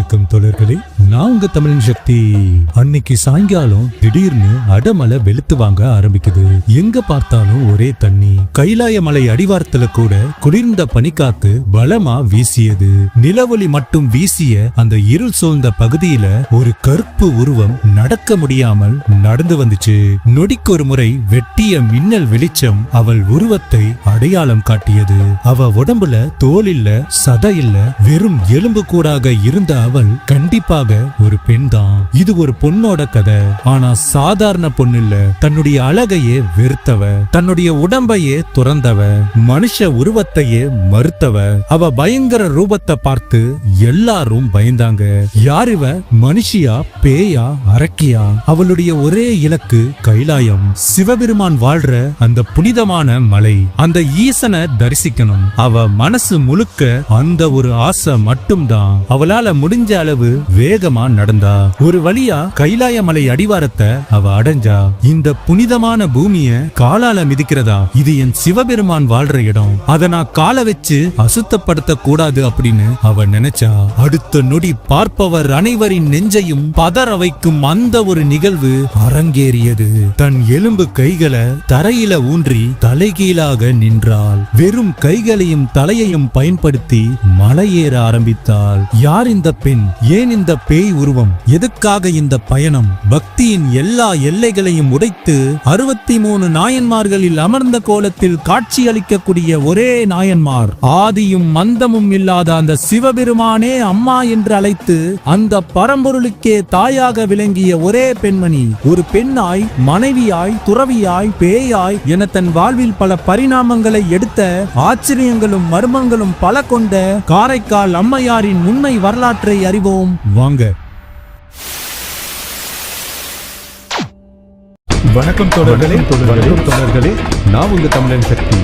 வணக்கம் தோழர்களே, நான் உங்க தமிழின் சக்தி. அன்னைக்கு சாயங்காலம் திடீர்னு அடமலை வெளுத்து வாங்க ஆரம்பிக்குது. எங்க பார்த்தாலும் ஒரே தண்ணி. கைலாய மலை அடிவாரத்துல கூட குளிர்ந்த பனிக்காத்து பலமா வீசியது. நிலவொளி மட்டும் வீசிய அந்த இருள் சூழ்ந்த பகுதியில ஒரு கருப்பு உருவம் நடக்க முடியாமல் நடந்து வந்துச்சு. நொடிக்கு ஒரு முறை வெட்டிய மின்னல் வெளிச்சம் அவள் உருவத்தை அடையாளம் காட்டியது. அவ உடம்புல தோல் இல்ல, சதை இல்ல, வெறும் எலும்பு கூடாக இருந்த அவள் கண்டிப்பாக ஒரு பெண் தான். இது ஒரு பொண்ணோட கதை. ஆனா சாதாரண பொண்ணு இல்ல. தன்னுடைய அழகையே வெறுத்தவ, தன்னுடைய உடம்பையே துறந்தவ, மனுஷ உருவத்தையே மறுத்தவ. அவ பயங்கர ரூபத்தை பார்த்து எல்லாரும் பயந்தாங்க. யார் இவ? மனுஷியா, பேயா, அரக்கியா? அவளுடைய ஒரே இலக்கு கைலாயம். சிவபெருமான் வாழ்ற அந்த புனிதமான மலை, அந்த ஈசனை தரிசிக்கணும். அவ மனசு முழுக்க அந்த ஒரு ஆசை மட்டும்தான். அவளால முடிஞ்ச அளவு வேகமா நடந்தா. ஒரு வழியா கைலாய மலை அடிவாரத்தை அவ அடைஞ்சா. இந்த புனிதமான பூமிய காலால மிதிக்கிறதா? இது என் சிவபெருமான் வாழ்ற இடம். அத நான் கால வச்சு அசுத்தப்படுத்த கூடாது அப்படின்னு அவ நினைச்சா. அடுத்த நொடி பார்ப்பவர் அனைவரின் நெஞ்சையும் பதற வைக்கும் அந்த ஒரு நிகழ்வு அரங்கேறியது. தன் எலும்பு கைகளை தரையில ஊன்றி தலைகீழாக நின்றாள். வெறும் கைகளையும் தலையையும் பயன்படுத்தி மலையேற ஆரம்பித்தாள். யார் இந்த பெண்? ஏன் இந்த பேய் உருவம்? எதுக்காக இந்த பயணம்? பக்தியின் எல்லா எல்லைகளையும் உடைத்து 63 நாயன்மார்களில் அமர்ந்த கோலத்தில் காட்சி அளிக்கக்கூடிய ஒரே நாயன்மார், ஆதியும் மந்தமும் இல்லாத அந்த சிவபெருமானே அம்மா என்று அழைத்து அந்த பரம்பொருளுக்கே தாயாக விளங்கிய ஒரே பெண்மணி. ஒரு பெண்ணாய், மனைவியாய், துறவியாய், பேயாய் என தன் வாழ்வில் பல பரிணாமங்களை எடுத்த, ஆச்சரியங்களும் மர்மங்களும் பல கொண்ட காரைக்கால் அம்மையாரின் உண்மை வரலாற்றை அறிவோம் வாங்க. வணக்கம் தோழர்களே, நான் உங்க தமிழன் சக்தி.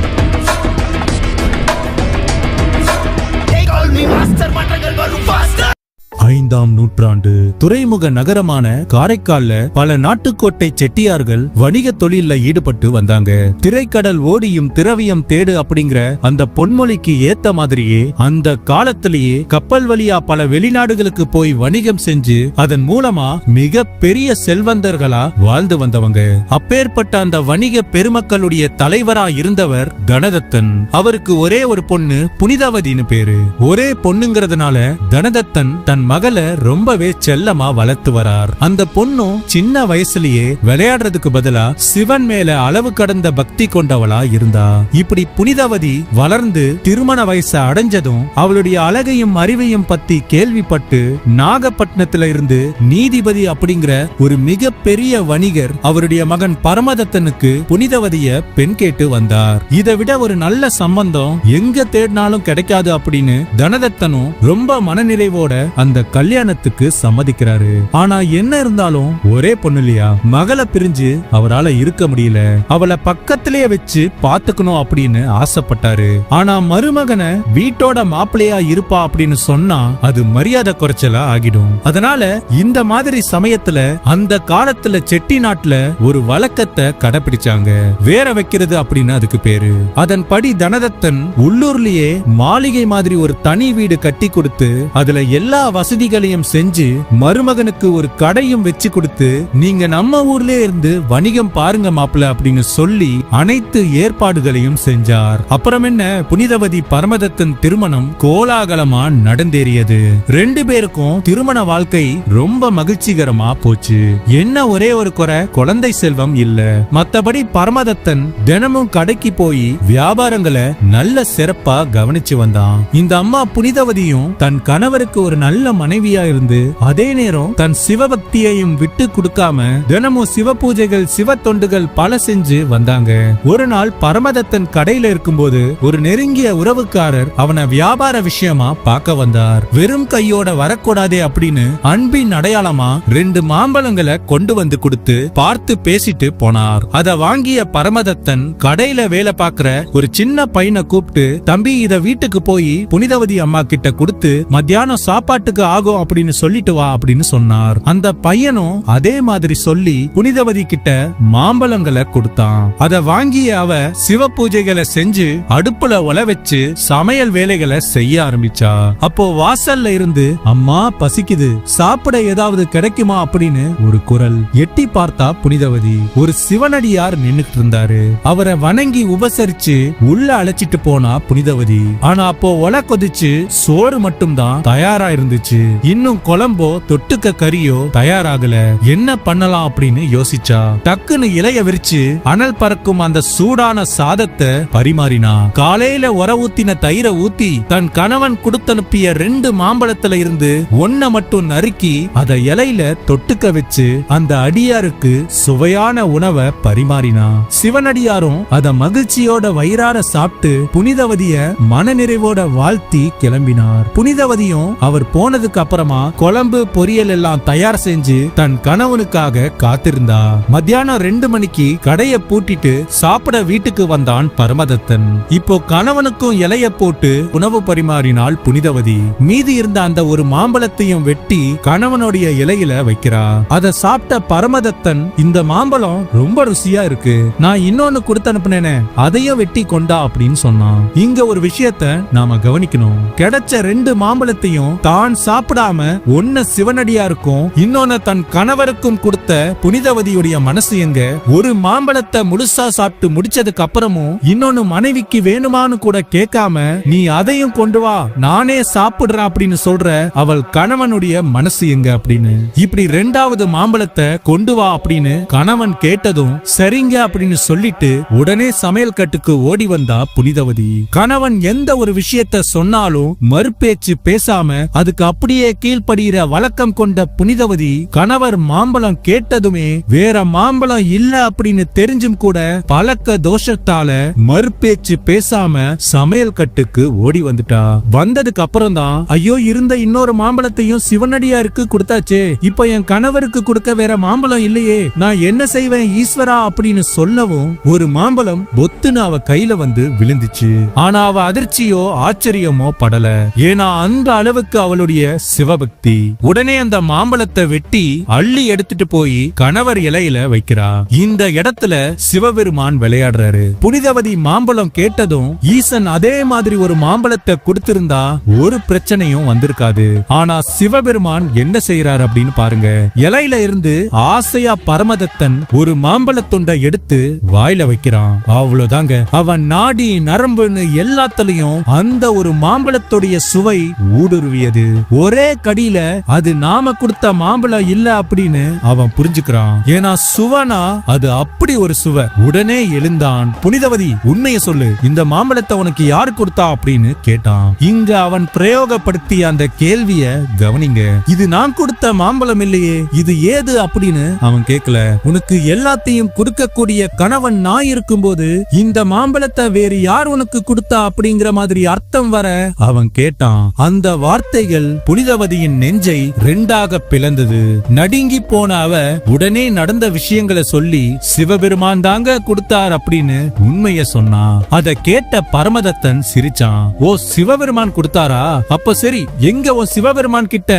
5ஆம் நூற்றாண்டு துறைமுக நகரமான காரைக்கால்ல பல நாட்டுக்கோட்டை செட்டியார்கள் வணிக தொழில ஈடுபட்டு வந்தாங்க. திரைக்கடல் ஓடியும் திரவியம் தேடு அப்படிங்கிற அந்த பொன்மொழிக்கு ஏத்த மாதிரியே அந்த காலத்திலேயே கப்பல் வழியா பல வெளிநாடுகளுக்கு போய் வணிகம் செஞ்சு அதன் மூலமா மிக பெரிய செல்வந்தர்களா வாழ்ந்து வந்தவங்க. அப்பேற்பட்ட அந்த வணிக பெருமக்களுடைய தலைவரா இருந்தவர் தனதத்தன். அவருக்கு ஒரே ஒரு பொண்ணு, புனிதவதினு பேரு. ஒரே பொண்ணுங்கிறதுனால தனதத்தன் தன் மகளை ரொம்பவே செல்லமா வளர்த்து வரார். அந்த பொண்ணும் சின்ன வயசுலயே விளையாடுறதுக்கு பதிலா சிவன் மேல அளவு கடந்த பக்தி கொண்டவளா இருந்தா. இப்படி புனிதவதி வளர்ந்து திருமண வயசை அடைஞ்சதும் அவளுடைய அழகையும் அறிவையும் பத்தி கேள்விப்பட்டு நாகப்பட்டினத்துல இருந்து நீதிபதி அப்படிங்கிற ஒரு மிக பெரிய வணிகர் அவருடைய மகன் பரமதத்தனுக்கு புனிதவதிய பெண் கேட்டு வந்தார். இதை விட ஒரு நல்ல சம்பந்தம் எங்க தேடினாலும் கிடைக்காது அப்படின்னு தனதத்தனும் ரொம்ப மனநிறைவோட அந்த கல்யாணத்துக்கு சம்மதிக்கிறாரு. ஆனா என்ன இருந்தாலும் ஒரே பொண்ணு இல்லையா? மகளை பிரிஞ்சு அவரால இருக்க முடியல. அவளை பக்கத்திலேயே வச்சு பாத்துக்கணும் அப்படின்னு ஆசைப்பட்டாரு. ஆனா மருமகனை வீட்டோட மாப்பிள்ளையா இருப்பா அப்படின்னு சொன்னா அது மரியாதை குறைச்சலா ஆகிடும். அதனால இந்த மாதிரி சமயத்துல அந்த காலத்துல செட்டி நாட்டுல ஒரு வழக்கத்தை கடைபிடிச்சாங்க. வேற வைக்கிறது அப்படின்னு அதுக்கு பேரு. அதன்படி தனதத்தன் உள்ளூர்லயே மாளிகை மாதிரி ஒரு தனி வீடு கட்டி கொடுத்து அதுல எல்லா வசதிகளையும் செஞ்சு மருமகனுக்கு ஒரு கடையும் வச்சு கொடுத்து, நீங்க நம்ம ஊர்ல இருந்து வணிகம் பாருங்க மாப்பிள்ள அப்படின்னு சொல்லி அனைத்து ஏற்பாடுகளையும் செஞ்சார். அப்புறம் என்ன, புனிதவதி பரமதத்தன் திருமணம் கோலாகலமா நடந்தேறியது. 2 பேருக்கும் திருமண வாழ்க்கை ரொம்ப மகிழ்ச்சிகரமா போச்சு. என்ன ஒரே ஒரு குறை, குழந்தை செல்வம் இல்ல. மத்தபடி பரமதத்தன் தினமும் கடைக்கு போய் வியாபாரங்களை நல்ல சிறப்பா கவனிச்சு வந்தான். இந்த அம்மா புனிதவதியும் தன் கணவருக்கு ஒரு நல்ல மனைவியா இருந்து அதே நேரம் தன் சிவபக்தியையும் விட்டு கொடுக்காம தினமும் சிவ பூஜைகள், சிவ தொண்டுகள் பல செஞ்சு வந்தாங்க. ஒரு நாள் பரமதத்தன் கடையில இருக்கும்போது ஒரு நெருங்கிய உறவுக்காரர் அவனை வியாபார விஷயமா பார்க்க வந்தார். வெறும் கையோட வரக்கூடாதே அப்படின்னு அன்பின் அடையாளமா 2 மாம்பழங்களை கொண்டு வந்து கொடுத்து பார்த்து பேசிட்டு போனார். அத வாங்கிய பரமதத்தன் கடையில வேலை பார்க்கிற ஒரு சின்ன பையனை கூப்பிட்டு, தம்பி இத வீட்டுக்கு போய் புனிதவதி அம்மா கிட்ட கொடுத்து மத்தியானம் சாப்பாட்டுக்கு ஆகும் அப்படின்னு சொல்லிட்டு வா அப்படின்னு சொன்னார். அந்த பையனும் அதே மாதிரி சொல்லி புனிதவதி கிட்ட மாம்பழங்களை கொடுத்தான். அத வாங்கிய அவ சிவ பூஜைகளை செஞ்சு அடுப்புல ஒல வச்சு சமையல் வேலைகளை செய்ய ஆரம்பிச்சா. அப்போ வாசல்ல இருந்து அம்மா பசிக்குது, சாப்பிட ஏதாவது கிடைக்குமா அப்படின்னு ஒரு குரல். எட்டி பார்த்தா புனிதவதி. ஒரு சிவனடியார் நின்னுட்டு இருந்தாரு. அவரை வணங்கி உபசரிச்சு உள்ள அழைச்சிட்டு போனா புனிதவதி. ஆனா அப்போ ஒல கொதிச்சு சோறு மட்டும் தான் தயாரா இருந்துச்சு. இன்னும் குழம்போ தொட்டுக்க கறியோ தயாராகல. என்ன பண்ணலாம் அப்படின்னு யோசிச்சா. டக்குன்னு இலைய விரிச்சு அனல் பறக்கும் அந்த சூடான சாதத்தை பரிமாறினா. காலையில உர ஊத்தின தயிரை ஊத்தி தன் கணவன் கொடுத்தனுப்பிய 2 மாம்பழத்துல இருந்து ஒன்ன மட்டும் நறுக்கி அத இலையில தொட்டுக்க வச்சு அந்த அடியாருக்கு சுவையான உணவை பரிமாறினா. சிவனடியாரும் அத மகிழ்ச்சியோட வயிறார சாப்பிட்டு புனிதவதிய மனநிறைவோட வாழ்த்தி கிளம்பினார். புனிதவதியும் அவர் போனதுக்கு அப்புறமா குழம்பு பொரியல் எல்லாம் தயார் செஞ்சு தன் கணவனுக்காக காத்திருந்தா. மத்தியானம் 2 மணிக்கு கடைய பூட்டிட்டு சாப்பிட வீட்டுக்கு வந்தான் பரமதத்தன். இப்போ கணவனுக்கும் இலைய போட்டு உணவு பரிமாறினாள் புனிதவதி. மீதி இருந்த அந்த ஒரு மாம்பழத்தையும் வெட்டி கணவனுடைய இலையில வைக்கிறா. அத சாப்பிட்ட பரமதத்தன், இந்த மாம்பழம் ரொம்ப ருசியா இருக்கு, நான் இன்னொன்னு கொடுத்து அனுப்புனேனே அதையும் வெட்டி கொண்டா அப்படின்னு சொன்னான். இங்க ஒரு விஷயத்த நாம கவனிக்கணும். கிடைச்ச 2 மாம்பழத்தையும் தான் சாப்பிடாம ஒன்ன சிவனடியாருக்கும் இன்னொன்னு தன் கணவருக்கும் கொடுத்த புனிதவதியுடைய மனசு எங்க? ஒரு மாம்பழத்தை முழுசா சாப்பிட்டு முடிச்சதுக்கு அப்புறமும் இன்னொன்னு மனைவிக்கு வேணுமான்னு கூட கேட்காம நீ அதையும் கொண்டு வா நானே சாப்பிடுறேன் அப்படின்னு சொல்ற அவள் கணவனுடைய மனசு எங்க அப்படின்னு. இப்படி 2வது மாம்பழத்தை கொண்டு வா அப்படின்னு கணவன் கேட்டதும் சரிங்க அப்படின்னு சொல்லிட்டு உடனே சமையல் கட்டுக்கு ஓடி வந்தா புனிதவதி. கணவன் எந்த ஒரு விஷயத்த சொன்னாலும் மறுபேச்சு பேசாம அதுக்கு அப்படியே கீழ்ப்படுகிற வழக்கம் கொண்ட புனிதவதி கணவர் மாம்பழம் கேட்டதுமே வேற மாம்பழம் இல்ல அப்படின்னு தெரிஞ்சும் கூட பழக்க தோஷத்தால மறுபேச்சு பேசாம சமையல் கட்டுக்கு ஓடி வந்துட்டா. வந்ததுக்கு அப்புறம் தான் ஐயோ இருந்த இன்னொரு மாம்பழத்தையும் சிவனடியாருக்கு கொடுத்தாச்சே, இப்ப என் கணவருக்கு கொடுக்க வேற மாம்பழம் இல்லையே, நான் என்ன செய்வேன் ஈஸ்வரா அப்படின்னு சொல்லவும் ஒரு மாம்பழம் பொத்துன்னு அவ கையில வந்து விழுந்துச்சு. ஆனா அவ அதிர்ச்சியோ ஆச்சரியமோ படல. ஏன்னா அந்த அளவுக்கு அவளுடைய சிவபக்தி. உடனே அந்த மாம்பழத்தை வெட்டி அள்ளி எடுத்துட்டு போய் கணவர் இலையில வைக்கிறா. இந்த இடத்துல சிவபெருமான் விளையாடுறாரு. புனிதவதி மாம்பழம் கேட்டதும் ஈசன் அதே மாதிரி ஒரு மாம்பழத்தை கொடுத்திருந்தா ஒரு பிரச்சனையும் வந்திருக்காது. ஆனா சிவபெருமான் என்ன செய்யறாரு அப்படின்னு பாருங்க. இலையில இருந்து ஆசையா பரமதத்தன் ஒரு மாம்பழத்துண்டை எடுத்து வாயில வைக்கிறான். அவ்வளவுதாங்க, அவன் நாடி நரம்புன்னு எல்லாத்துலயும் அந்த ஒரு மாம்பழத்துடைய சுவை ஊடுருவியது. ஒரே கடியில அது நாம கொடுத்த மாம்பழம் இல்ல அப்படின்னு அவன் புரிஞ்சுக்கிறான். ஏன்னா சுவனா அது அப்படி ஒரு சுவை. உடனே எழுந்தான். புனிதவதி உண்மையை சொல்லு, இந்த மாம்பழத்தை உனக்கு யாரு கொடுத்தா அப்படின்னு கேட்டான். இங்க அவன் பிரயோகப்படுத்திய அந்த கேள்விய கவனிங்க. இது நான் கொடுத்த மாம்பழம் இல்லையே, இது ஏது அப்படின்னு அவன் கேட்கல. உனக்கு எல்லாத்தையும் கொடுக்கக்கூடிய கணவன் நான் இருக்கும்போது இந்த மாம்பழத்தை வேறு யார் உனக்கு கொடுத்தா அப்படிங்கிற மாதிரி அர்த்தம் வர அவன் கேட்டான். அந்த வார்த்தைகள் புனிதவதியின் நெஞ்சை 2ஆக பிளந்தது. நடுங்கி போன அவ உடனே நடந்த விஷயங்களை சொல்லி சிவபெருமான் தாங்க கொடுத்தார் அப்படின்னு உண்மைய சொன்னா. அத கேட்ட பரமதத்தன் சிரிச்சான். ஓ சிவபெருமான் கொடுத்தாரா, அப்ப சரி எங்க உன் சிவபெருமான் கிட்ட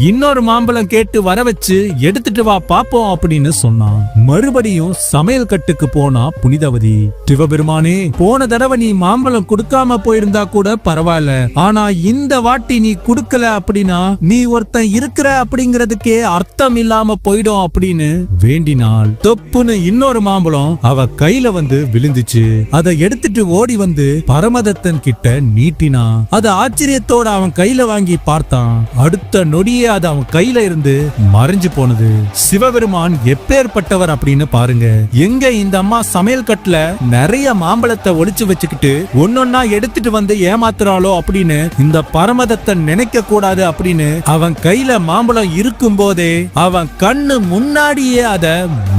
இன்னொரு மாம்பழம் கேட்டு வர வச்சு எடுத்துட்டு வா பாப்போம் அப்படின்னு சொன்னான். மறுபடியும் சமையல் கட்டுக்கு போனா புனிதவதி. சிவபெருமானே, போன தடவை நீ மாம்பழம் கொடுக்காம போயிருந்தா கூட பரவாயில்ல, ஆனா இந்த வாட்டி நீ கொடுக்கல அப்படின்னா நீ ஒருத்தன் இருக்கிற அப்படிங்கறதுக்கே அர்த்தம் இல்லாம போயிடும் அப்படின்னு வேண்டினாள். தொப்புன்னு இன்னொரு மாம்பழம் அவ கையில வந்து விழுந்துச்சு. அதை எடுத்துட்டு ஓடி வந்து பரமதத்தன் கிட்ட நீட்டினா. அது ஆச்சரியத்தோட அவன் கையில வாங்கி பார்த்தான். அடுத்த நொடியே அது அவன் கையில இருந்து மறைஞ்சு போனது. சிவபெருமான் எப்பேற்பட்டவர் அப்படின்னு பாருங்க. எங்க இந்த அம்மா சமையல் கட்டுல நிறைய மாம்பழத்தை ஒளிச்சு வச்சுக்கிட்டு ஒன்னொன்னா எடுத்துட்டு வந்து ஏமாத்துறாளோ அப்படின்னு இந்த பரமதத்தன் நினைக்க கூடாது அப்படின்னு அவன் கையில மாம்பழம் இருக்கும் போதே அவன் கண்ணு முன்னாடியே அத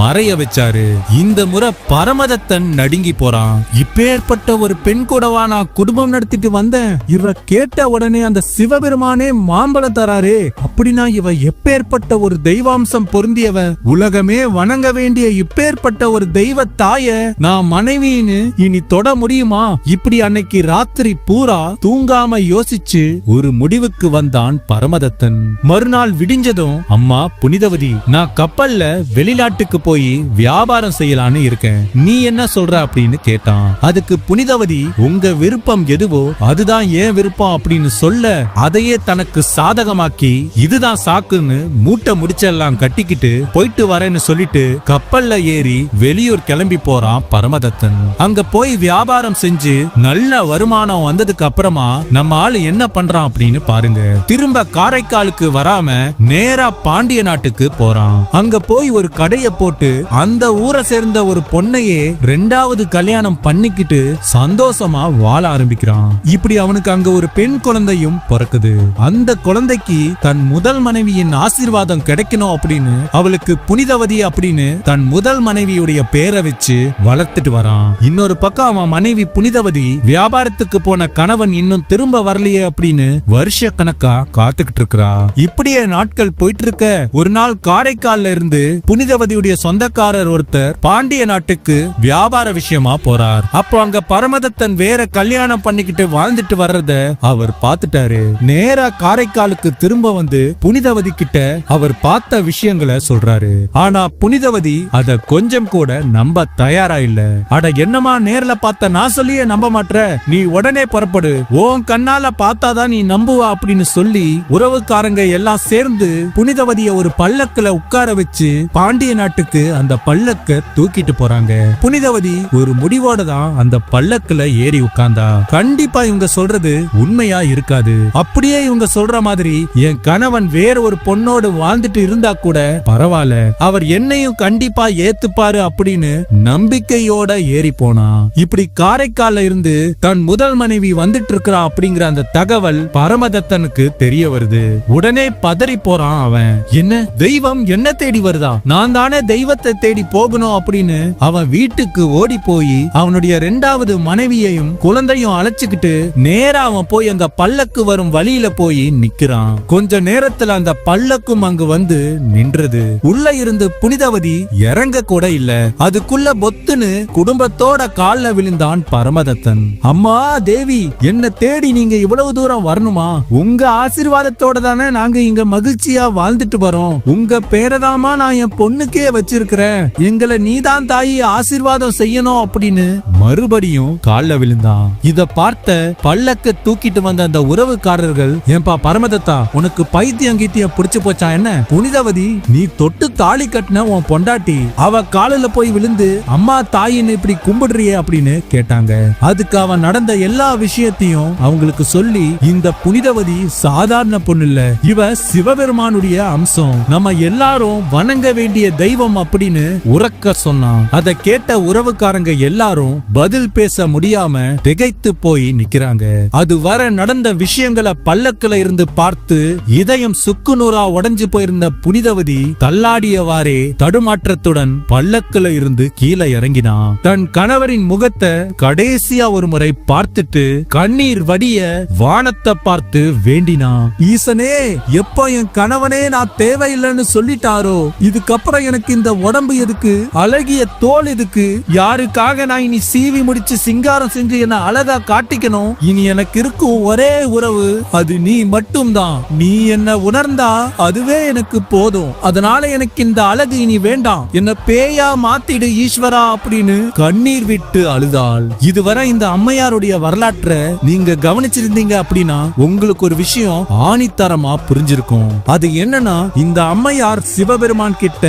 மறைய வச்சாரு. இந்த முறை பரமதத்தன் நடுங்கி போறான். இப்பேற்பட்ட ஒரு பெண் கூடவா நான் குடும்பம் நடத்திட்டு வந்தேன், இவ கேட்ட உடனே அந்த சிவபெருமானே மாம்பழம் தராரே, அப்படின்னா இவ எப்பேற்பட்ட ஒரு தெய்வாம்சம் பொருந்தியவ, உலகமே வணங்க வேண்டிய இப்பேற்பட்ட ஒரு தெய்வ தாய நான் மனைவின்னு இனி தொட முடியுமா? இப்படி அன்னைக்கு ராத்திரி பூரா தூங்காம யோசிச்சு ஒரு முடிவுக்கு வந்தான் பரமதத்தன். மறுநாள் விடிஞ்சதும், அம்மா புனிதவதி, நான் கப்பல்ல வெளிநாட்டுக்கு போய் வியாபாரம் செய்யலான்னு இருக்கேன், நீ என்ன சொல்ற அப்படின்னு கேட்டான். அதுக்கு புனிதவதி, உங்க விருப்பம் எதுவோ அதுதான் ஏன் விருப்பம் அப்படின்னு சொல்ல, அதையே தனக்கு சாதகமாக்கி இதுதான் சாக்குன்னு மூட்டை முடிச்செல்லாம் கட்டிக்கிட்டு போயிட்டு வரேன்னு சொல்லிட்டு கப்பல்ல ஏறி வெளியூர் கிளம்பி போறான் பரமதத்தன். அங்க போய் வியாபாரம் செஞ்சு நல்ல வருமானம் வந்ததுக்கு அப்புறமா நம்ம ஆளு என்ன பண்றான் அப்படின்னு பாருங்க. திரும்ப காரைக்காலுக்கு வராம நேரா பாண்டிய நாட்டுக்கு போறான். அங்க போய் ஒரு கடைய போட்டு அந்த ஊரை சேர்ந்த ஒரு பொண்ணையே 2வது கல்யாணம் பண்ணிக்கிட்டு சந்தோஷமா வாழ ஆரம்பிக்கிறான். இப்படி அவனுக்கு அங்க ஒரு பெண் குழந்தையும் பிறக்குது. அந்த குழந்தைக்கு தன் முதல் மனைவியின் ஆசீர்வாதம் கிடைக்கணும் அப்படின்னு அவளுக்கு புனிதவதி அப்படின்னு தன் முதல் மனைவியுடைய பேரை வச்சு வளர்த்துட்டு வரான். இன்னொரு பக்கம் அவன் மனைவி புனிதவதி வியாபாரத்துக்கு போன கணவன் இன்னும் திரும்ப வரலையே அப்படின்னு வருஷ கணக்கா காத்துக்கிட்டு இருக்கிறா. இப்படியே நாட்கள் போயிட்டு இருக்க, ஒரு நாள் காரைக்கால்ல இருந்து புனிதவதியுடைய சொந்தக்காரர் ஒருத்தர் பாண்டிய நாட்டுக்கு வியாபார விஷயமா போறார். அப்போ அங்க பரமதத்தன் வேற கல்யாணம் பண்ணிக்கிட்டு வாழ்ந்துட்டு வர்றத அவர் பார்த்துட்டாரு. நேரா காரைக்காலுக்கு திரும்ப வந்து புனிதவதி கிட்ட அவர் பார்த்த விஷயங்களை சொல்றாரு. ஆனா புனிதவதி அத கொஞ்சம் கூட நம்ப தயாரா இல்ல. அட என்னமா நேர்ல பார்த்த நான் சொல்லியே நம்ப மாட்ற, நீ உடனே புறப்படு, உன் கண்ணால பார்த்தாதான் நீ நம்புவா அப்படின்னு சொல்லி உறவுக்காரங்க எல்லாம் சேர்ந்து புனிதவதிய ஒரு பல்லக்குல உட்கார வச்சு பாண்டிய நாட்டுக்கு அந்த பல்லக்க தூக்கிட்டு போறாங்க. புனிதவதி ஒரு முடிவோட தான் அந்த பல்லக்குல ஏறி உட்கார்ந்தா. கண்டிப்பா இவங்க சொல்றது உண்மையா இருக்காது. அப்படியே இவங்க சொல்ற மாதிரி என் கணவன் வேற ஒரு பொண்ணோடு வாழ்ந்துட்டு இருந்தா கூட பரவாயில்ல, அவர் என்னையும் கண்டிப்பா ஏத்துப்பாரு அப்படின்னு நம்பிக்கையோட ஏறி போனா. இப்படி காரைக்கால்ல இருந்து தன் முதல் மனைவி வந்துட்டு இருக்கிறா அப்படிங்கிற அந்த தகவல் பரமதத்தனுக்கு தெரிய வருது. உடனே பதறி போறான் அவன். என்ன தெய்வம் என்ன தேடி வருதா? நான் தானே தெய்வத்தை தேடி போகணும் அப்படின்னு அவன் வீட்டுக்கு ஓடி போய் அவனுடைய 2வது மனைவியையும் குழந்தையும் அழைச்சுக்கிட்டு நேரா அவன் போய் அந்த பல்லக்கு வரும் வழியில போய் நிக்கிறான். கொஞ்ச நேரத்துல அந்த பல்லக்கும் அங்கு வந்து நின்றது. உள்ள இருந்து புனிதவதி இறங்க கூட இல்ல. அதுக்குள்ள பொத்துன்னு குடும்பத்தோட கால்ல விழுந்தான் பரமதத்தன். அம்மா தேவி, என்ன தேடி நீங்க இவ்வளவு தூரம் வரணுமா? உங்க ஆசீர்வாதத்தோட தானே நாங்க இங்க மகிழ்ச்சியா வாழ்ந்துட்டு வரோம். உங்க பேரதாமா நான் என் பொண்ணுக்கே வச்சிருக்கிறேன். எங்களை நீதான் தாயி ஆசீர்வாதம் செய்யணும் அப்படின்னு மறுபடியும் கால்ல விழுந்தான். இத பார்த்த பல்லக்க தூக்கிட்டு வந்த அந்த உறவுக்காரர்கள், ஏன்பா பரமதத்தா, உனக்கு பைத்தியம் கீத்தியம் பிடிச்சு போச்சா என்ன? புனிதவதி நீ தொட்டு தாலி கட்டின உன் பொண்டாட்டி, அவ காலில போய் விழுந்து அம்மா தாயின்னு இப்படி கும்பிடுறியே அப்படின்னு கேட்டாங்க. அதுக்கு அவன் நடந்த எல்லா விஷயத்தையும் அவங்களுக்கு சொல்லி, இந்த புனிதவதி சாதாரண பொண்ணு இல்ல, இவ சிவபெருமானுடைய அம்சம், நம்ம எல்லாரும் வணங்க வேண்டிய தெய்வம் அப்படின்னு உறக்க சொன்னான். அதை கேட்ட உறவுக்காரங்க எல்லாரும் பதில் பேச முடியாம திகைத்து போய் நிக்கிறாங்க. அது வர நடந்த விஷயங்களை பல்லக்குல இருந்து பார்த்து இதயம் சுக்குநூறா உடைஞ்சு போயிருந்த புனிதவதி தள்ளாடியவாறே தடுமாற்றத்துடன் பல்லக்குல இருந்து கீழே இறங்கினான். தன் கணவரின் முகத்தை கடைசியா ஒரு முறை பார்த்துட்டு கண்ணீர் வடிய வானத்தை பார்த்து வேண்டினான். ஈசனே, எப்ப என் கணவனே நான் தேவையில்லைன்னு சொல்லிட்டாரோ, இதுக்கப்புறம் எனக்கு இந்த உடம்பு எதுக்கு, அழகிய தோல் எதுக்கு, யாருக்காக நான் இனி சீவி முடிச்சு சிங்காரம் செஞ்சு என்ன அழகா காட்டிக்கணும்? இனி எனக்கு இருக்கும் ஒரே உறவு அது நீ மட்டும்தான். நீ என்ன உணர்ந்தா அதுவே எனக்கு போதும். அதனால எனக்கு இந்த அழகு இனி வேண்டாம். என்ன பேயா மாத்திடு ஈஸ்வரா அப்படின்னு கண்ணீர் விட்டு அழுதாள். இதுவரை இந்த அம்மையாருடைய வரலாற்றை நீங்க கவனிச்சிருந்தீங்க அப்படின்னா உங்களுக்கு ஒரு விஷயம் ஆணித்தரமா புரிஞ்சிருக்கும். அது என்னன்னா, இந்த அம்மையார் சிவபெருமான் கிட்ட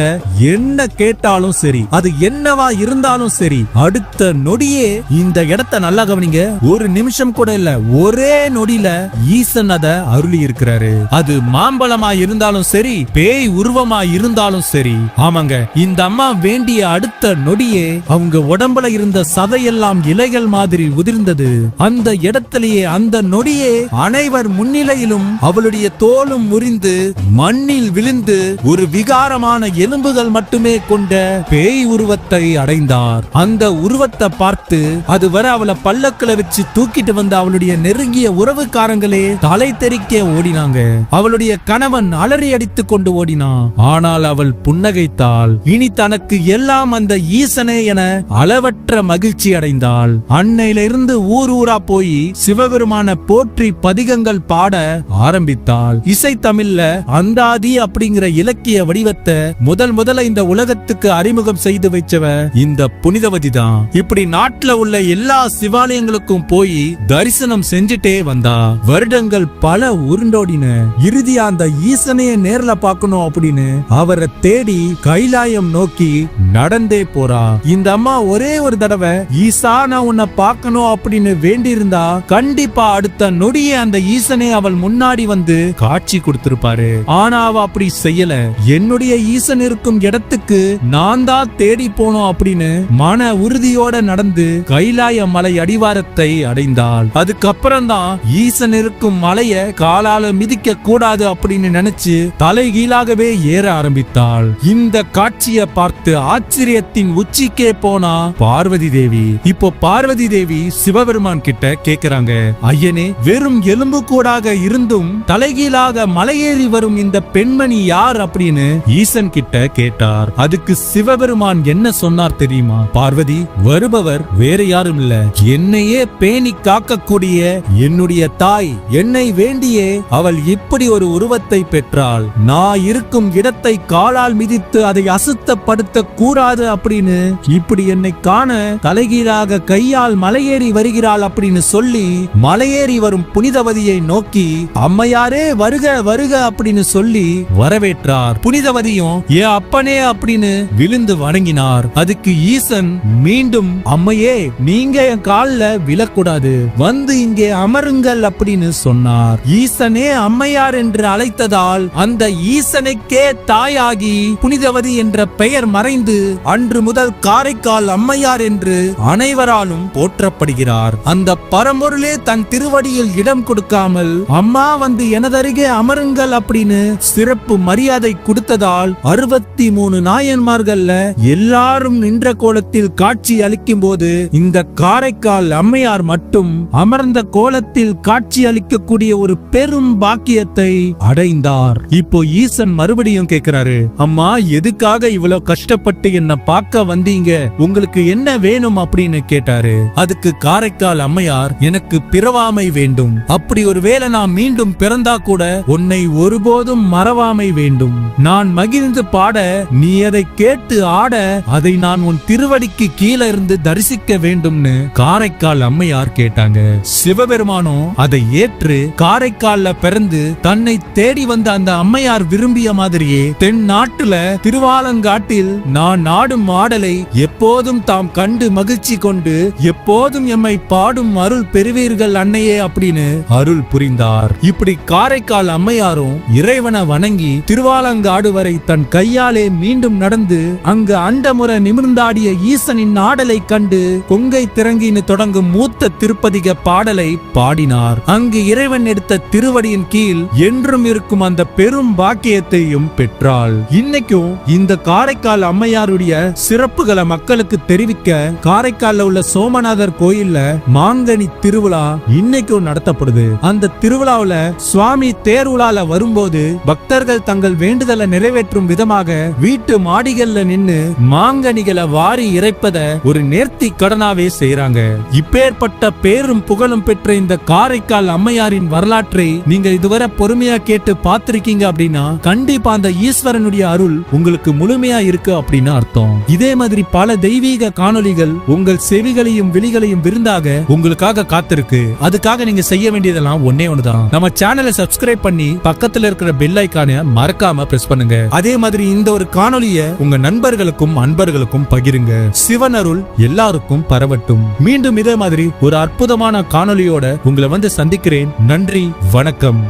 என்ன கேட்டாலும் சரி, அது என்னவா இருந்தாலும் சரி, அடுத்த நொடியே இந்த இடத்தை நல்லா கவனிங்க, ஒரு நிமிஷம் கூட இல்ல, ஒரே நொடியில ஈசன் அத அருளி இருக்கிறாரு. அது மாம்பழமா இருந்தாலும் சரி, பேய் உருவமா இருந்தாலும் சரி. ஆமாங்க, இந்த அம்மா வேண்டிய அடுத்த நொடியே அவங்க உடம்புல இருந்த சதையெல்லாம் இலைகள் மாதிரி உதிர்ந்தது. அந்த இடத்திலேயே அந்த நொடியே அனைவர் முன்னிலையிலும் அவளுடைய தோலும் முறிந்து மண்ணில் விழுந்து ஒரு விகாரமான எலும்புகள் மட்டுமே கொண்ட பேய் உருவத்தை அடைந்தார். அந்த உருவத்தை பார்த்து அதுவரை அவளை பல்லக்குல வச்சு தூக்கிட்டு வந்த அவளுடைய நெருங்கிய உறவுக்காரங்களே தலை தெறிக்க ஓடினாங்க. அவளுடைய அவளுடைய கணவன் அலறி அடித்துக் கொண்டு ஓடினான். ஆனால் அவள் புன்னகைத்தாள். இனி தனக்கு எல்லாம் அந்த ஈசனே என அளவற்ற மகிழ்ச்சி அடைந்தாள். அன்னையிலிருந்து ஊர் ஊரா போய் சிவபெருமான போற்றி பதிகங்கள் பாட ஆரம்பித்தாள். இசை தமிழ்ல அந்தாதி அப்படிங்கிற இலக்கிய வடிவத்தை முதல்ல இந்த உலகத்துக்கு அறிமுகம் செய்து வைச்சவ இந்த புனிதவதி தான். இப்படி நாட்டுல உள்ள எல்லா சிவாலயங்களுக்கும் போய் தரிசனம் செஞ்சுட்டே வந்தா. வருடங்கள் பல உருண்டோடின. இறுதியா அந்த ஈசனைய நேர்ல பார்க்கணும் அப்படின்னு அவரை தேடி கைலாயம் நோக்கி நடந்தே போறா. இந்த அம்மா ஒரே ஒரு தடவை ஈசா நான் உன்னை பார்க்கணும் அப்படின்னு வேண்டி இருந்தா கண்டிப்பா அடுத்த நொடியே அந்த ஈசனே அவள் முன்னாடி வந்து காட்சி கொடுத்திருப்பாரு. ஆனா அவ அப்படி செய்யல. என்னுடைய ஈசன் இருக்கும் இடத்துக்கு நான் தான் தேடி போனோம் அப்படின்னு மன உறுதியோட நடந்து கைலாய மலை அடிவாரத்தை அடைந்தாள். அதுக்கப்புறம் தான் ஈசன் இருக்கும் மலைய காலால மிதிக்க கூடாது அப்படின்னு நினைச்சு தலைகீழாகவே ஏற ஆரம்பித்தாள். இந்த காட்சியை பார்த்து ஆச்சரியத்தின் உச்சிக்கே போனா பார்வதி தேவி. இப்போ பார்வதி தேவி சிவபெருமான் கிட்ட கேக்குறாங்க, ஐயனே, வெறும் எலும்பு கூடாக இருந்தும் தலைகீழாக மலையேறி வரும் இந்த பெண்மணி யார் அப்படின்னு ஈசன் கிட்ட கேட்டார். அதுக்கு சிவபெருமான் என்ன சொன்னார் தெரியுமா? பார்வதி, வருபவர் வேற யாரும் இல்ல, என்னையே பேணி காக்கக்கூடிய என்னுடைய தாய். என்னை வேண்டியே அவள் இப்படி ஒரு உருவத்தை பெற்றாள். நான் இருக்கும் இடத்தை காலால் மிதித்து அதை அசுத்தப்படுத்த கூடாது அப்படின்னு இப்படி என்னை காண தலைகீழாக கையால் மலையேறி வருகிறாள் அப்படின்னு சொல்லி மலையேறி வரும் புனிதவதியை நோக்கி அம்மையாரே வருக வருக அப்படின்னு சொல்லி வரவேற்றார். புனிதவதியும் ஏ அப்பனே அப்படின்னு விழுந்து வணங்கினார். அதுக்கு ஈசன் மீண்டும், அம்மையே, நீங்க என் கால்ல விழக்கூடாது, வந்து இங்கே அமருங்கள் அப்படின்னு சொன்னார். ஈசனே அம்மையார் என்று அழைத்ததால் அந்த ஈசனுக்கே தாயாகி புனிதவதி என்ற பெயர் மறைந்து அன்று முதல் காரைக்கால் அம்மையார் என்று அனைவராலும் போற்றப்படுகிறார். அந்த பரம்பொருளே தன் திருவடியில் இடம் கொடுக்காமல் அம்மா வந்து எனதருகே அமருங்கள் அப்படின்னு சிறப்பு மரியாதை கொடுத்ததால் 63 நாயன்மார்கள்ல எல்லாரும் நின்ற கோலத்தில் காட்சி அளிக்கும் போது இந்த காரைக்கால் அம்மையார் மட்டும் அமர்ந்த கோலத்தில் காட்சி அளிக்கக்கூடிய ஒரு பெரும் பாக்கியத்தை அடைந்தார். இப்போ ஈசன் மறுபடியும் கேட்கிறாரு, அம்மா, எதுக்காக இவ்வளவு கஷ்டப்பட்டு என்ன பார்க்க வந்தீங்க? உங்களுக்கு என்ன வேணும் அப்படின்னு கேட்டாரு. அதுக்கு காரைக்கால் அம்மையார், எனக்கு பிறவாமை வேண்டும். அப்படி ஒருவேளை நான் மீண்டும் பிறந்தா கூட உன்னை ஒருபோதும் மறவாமை வேண்டும். நான் மகிழ்ந்து பாட, நீ அதை கேட்டு ஆட, அதை நான் உன் திருவடிக்கு கீழே இருந்து தரிசிக்க வேண்டும்னு காரைக்கால் அம்மையார் கேட்டாங்க. சிவபெருமானும் அதை ஏற்று காரைக்கால்ல பிறந்து தன்னை தேடி வந்த அந்த அம்மையார் விரும்பிய மாதிரியே தென் நாட்டுல திருவாலங்காட்டில் நான் நாடும் ஆடலை எப்போதும் தாம் கண்டு மகிழ்ச்சி கொண்டு எப்போதும் எம்மை பாடும் அருள் பெறுவீர்கள் அன்னையே அப்படின்னு அருள் புரிந்தார். இப்படி காரைக்கால் அம்மையாரும் இறைவனை வணங்கி திருவாலங்காடு வரை தன் கையாலே மீண்டும் நடந்து அங்கு அண்டமுற நிமிர்ந்தாடிய ஈசனின் ஆடலை கண்டு கொங்கை திறங்கின்னு தொடங்கும் மூத்த திருப்பதிக பாடலை பாடினார். அங்கு இறைவன் எடுத்த திருவடியின் கீழ் என்றும் இருக்கும் அந்த பெரும் பாக்கியத்தையும் பெற்றாள். இன்னைக்கும் இந்த காரைக்கால் அம்மையாருடைய சிறப்புகளை மக்களுக்கு தெரிவிக்க காரைக்கால்ல உள்ள சோமநாதர் கோயில்ல மாங்கனி திருவிழா இன்னைக்கும் நடத்தப்படுது. அந்த திருவிழாவுல சுவாமி தேர்வுலால வரும்போது பக்தர்கள் தங்கள் வேண்டுதலை நிறைவேற்றும் விதமாக வீட்டு மாடிகள்ல நின்னு மாங்கனிகளை வாரி இறைப்பத ஒரு நேர்த்தி கடனாவே செய்யறாங்க. இப்பேற்பட்ட பேரும் புகழும் பெற்ற இந்த காரைக்கால் அம்மையாரின் வரலாற்றை நீங்க இதுவரை பொறுமையா கேட்டு பார்த்திருக்கீங்க அப்படின்னா கண்டிப்பா அந்த ஈஸ்வரனுடைய அருள் உங்களுக்கு முழுமையா இருக்கு அப்படின்னு அர்த்தம். இதே மாதிரி பல தெய்வீக காணொளிகள் உங்கள் செவிகளையும் விழிகளையும் விருந்தாக உங்களுக்காக காத்திருக்கு. அதுக்காக நீங்க செய்ய வேண்டியதெல்லாம் ஒன்னே ஒண்ணுதான், நம்ம சேனலை சப்ஸ்கிரைப் பண்ணி பக்கத்துல இருக்கிற பெல் ஐகானை மறக்காம பிரஸ் பண்ணுங்க. அதே மாதிரி இந்த ஒரு காணொளியை உங்க நண்பர்களுக்கும் அன்பர்களுக்கும் பகிருங்க. சிவன் அருள் எல்லாருக்கும் பரவட்டும். மீண்டும் இதே மாதிரி ஒரு அற்புதமான காணொளியோட உங்களை வந்து சந்திக்கிறேன். நன்றி, வணக்கம்.